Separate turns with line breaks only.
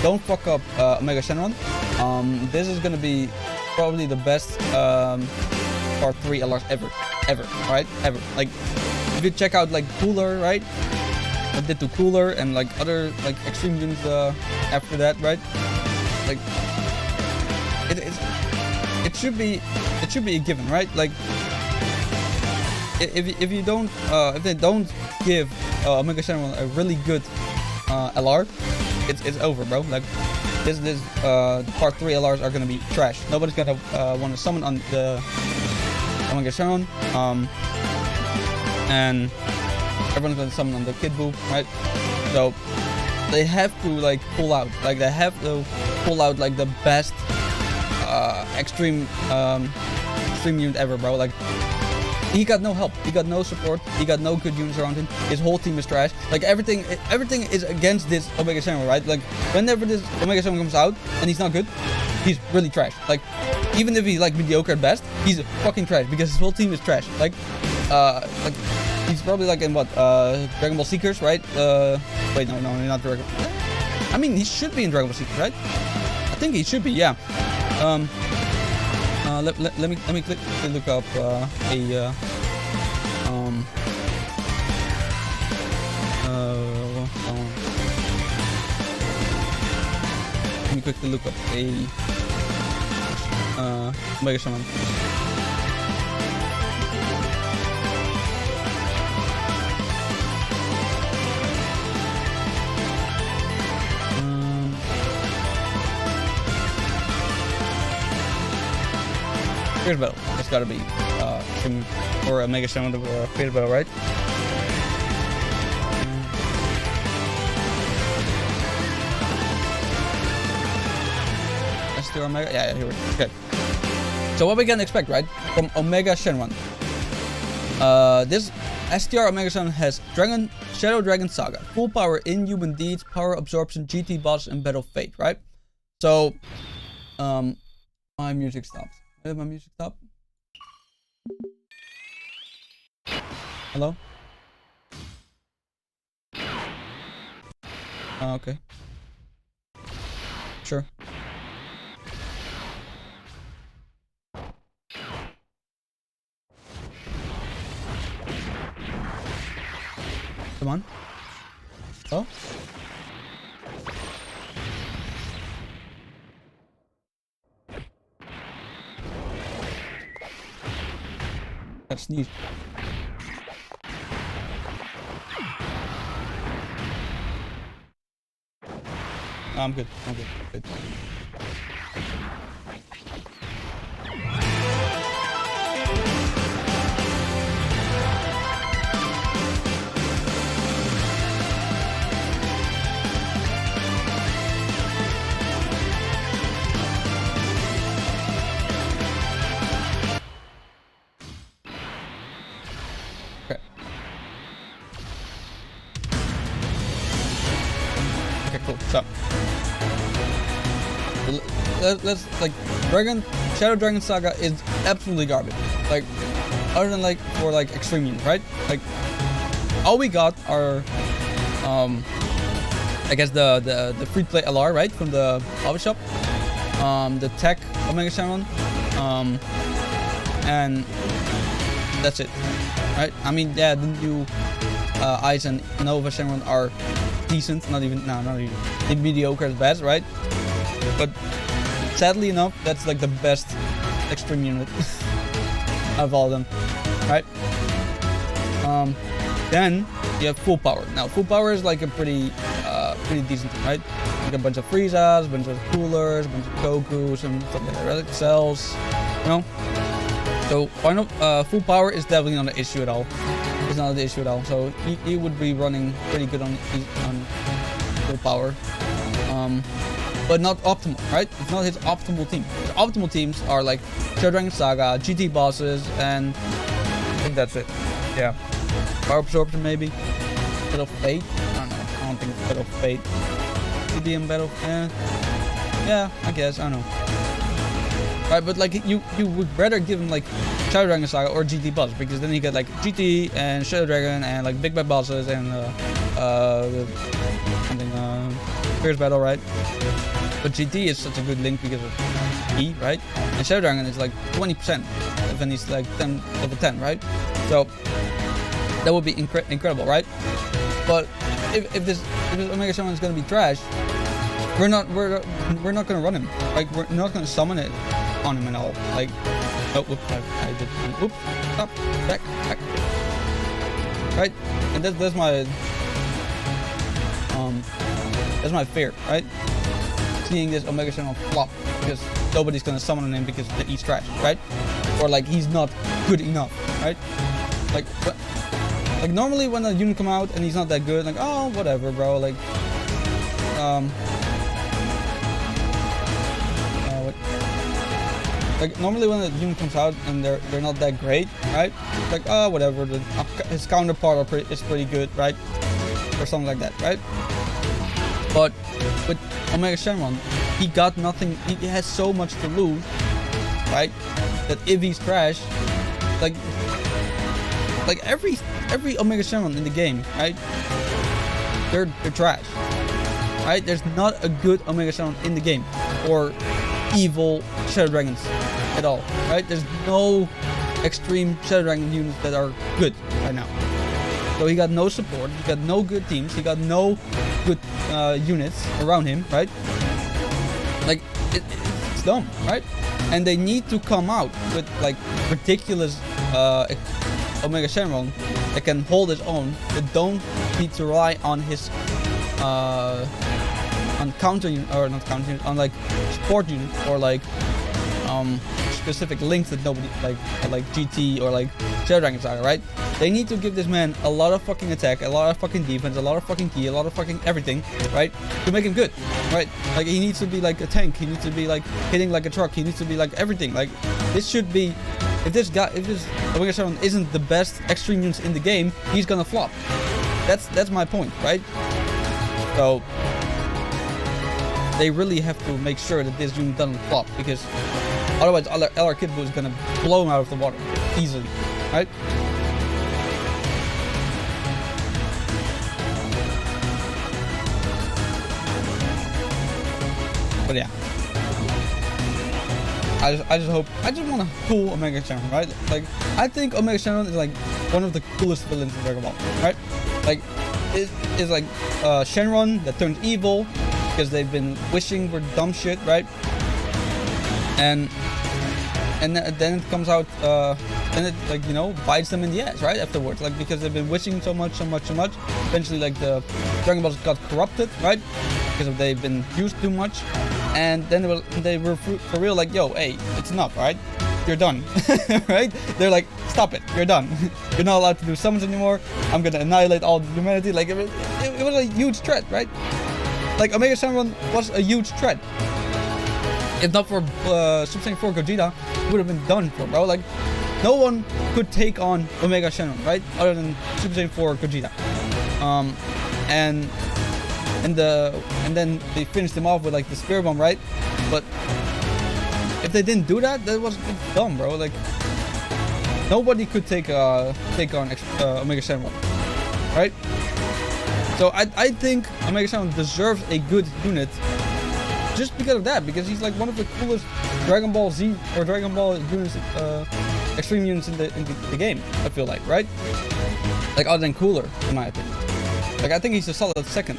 don't fuck up Omega Shenron. This is gonna be probably the best part 3 LRs ever, right? Ever. Like, if you check out like Cooler, right? I did to Cooler and like other like extreme units after that, right? Like, it should be a given, right? Like, if they don't give Omega Shenron a really good LR, it's over, bro. Like, this part 3 LRs are gonna be trash. Nobody's gonna want to summon on the Omega Shenron, and everyone's gonna summon on the Kid Boo, right? So they have to like pull out, like they have to pull out like the best extreme unit ever, bro. Like, he got no help, he got no support, he got no good units around him. His whole team is trash. Like, everything is against this Omega Shenron, right? Like, whenever this Omega Shenron comes out and he's not good, he's really trash. Like, even if he's like mediocre at best, he's fucking trash because his whole team is trash. Like he's probably like in what Dragon Ball Seekers, right? Wait, no, not Dragon. I mean, he should be in Dragon Ball Seekers, right? I think he should be, yeah. Let me quickly look up let me quickly look up a Omega Shenron. Fierce Battle. It's gotta be or Omega Shenron with Fierce Battle, right? STR Omega? Yeah, here we go. Okay. So what we can expect, right, from Omega Shenron? This STR Omega Shenron has Shadow Dragon Saga, full power, inhuman deeds, power absorption, GT boss, and battle fate, right? So, my music stopped. Did my music stop? Hello? Okay. Sure. Come on. Oh? Got sneezed. No, I'm good. Good. Okay, cool. So let's like Shadow Dragon Saga is absolutely garbage. Like, other than like for like extreme units, right? Like, all we got are I guess the free play LR, right, from the hobby shop, the tech Omega Shenron, and that's it, right? I mean, yeah, the new Ice and Nova Shenron are decent, not even mediocre at best, right? But sadly enough, that's like the best extreme unit of all of them, right? Then you have full power. Now, full power is like a pretty decent thing, right? Like a bunch of Friezas, a bunch of Coolers, a bunch of Gokus, and stuff like that, relic cells, you know? So full power is definitely not an issue at all. It's not an issue at all. So he would be running pretty good on full power. But not optimal, right? It's not his optimal team. His optimal teams are like Shadow Dragon Saga, GT bosses, and I think that's it. Yeah. Power absorption maybe. Battle Fate? I don't know. I don't think it's Battle Fate. Could be in Battle. Yeah, I guess. I don't know. Right, but like you would rather give him like Shadow Dragon Saga or GT boss, because then you get like GT and Shadow Dragon and like big bad bosses and something Fierce Battle, right? But GT is such a good link because of E, right? And Shadow Dragon is like 20%, when he's like 10 level 10, right? So that would be incredible, right? But if this Omega Shenron is gonna be trash, we're not gonna run him. Like, we're not gonna summon it on him and all. Like, oh, whoops, I did. Oops, stop, back. Right? And that's my fear, right? Seeing this Omega Shenron flop because nobody's gonna summon him because he's trash, right? Or like he's not good enough, right? Like normally when a unit come out and he's not that good, like, oh, whatever, bro. Like, like normally when a unit comes out and they're not that great, right? Like, oh, whatever. His counterpart is pretty good, right? Or something like that, right? But with Omega Shenron, he got nothing. He has so much to lose, right? That if he's trash, like every Omega Shenron in the game, right? They're trash, right? There's not a good Omega Shenron in the game, or evil Shadow Dragons at all, right? There's no extreme Shadow Dragon units that are good right now. So he got no support, he got no good teams, he got no good units around him, right? Like, it's dumb, right? And they need to come out with like ridiculous Omega Shenron that can hold his own, that don't need to rely on his on counter unit, or not counter unit, on like support units, or like specific links that nobody like GT or like Shadow Dragon Saga, right? They need to give this man a lot of fucking attack, a lot of fucking defense, a lot of fucking key, a lot of fucking everything, right? To make him good, right? Like, he needs to be like a tank, he needs to be like hitting like a truck, he needs to be like everything. Like, this should be, if this Omega Shenron isn't the best extreme units in the game, he's gonna flop. That's my point, right? So they really have to make sure that this unit doesn't flop, because otherwise LR Kid Buu is gonna blow him out of the water easily, right? But yeah, I just want a cool Omega Shenron, right? Like, I think Omega Shenron is like one of the coolest villains in Dragon Ball, right? Like, it's like Shenron that turns evil because they've been wishing for dumb shit, right? And then it comes out, then it, like, you know, bites them in the ass, right? Afterwards, like, because they've been wishing so much. Eventually, like, the Dragon Balls got corrupted, right? Because they've been used too much. And then they were for real like, yo, hey, it's enough, right? You're done, right? They're like, stop it, you're done. You're not allowed to do summons anymore. I'm gonna annihilate all humanity. Like, it was a huge threat, right? Like, Omega Shenron was a huge threat. If not for Super Saiyan 4 Gogeta, it would have been done for, bro. Like, no one could take on Omega Shenron, right? Other than Super Saiyan 4 Gogeta. And then they finished him off with like the Spirit Bomb, right? But if they didn't do that, that was dumb, bro. Like, nobody could take on Omega Shenron, right? So I think Omega Shenron deserves a good unit just because of that, because he's like one of the coolest Dragon Ball Z or Dragon Ball units, extreme units in the game. I feel like, right? Like, other than Cooler, in my opinion. Like, I think he's a solid second.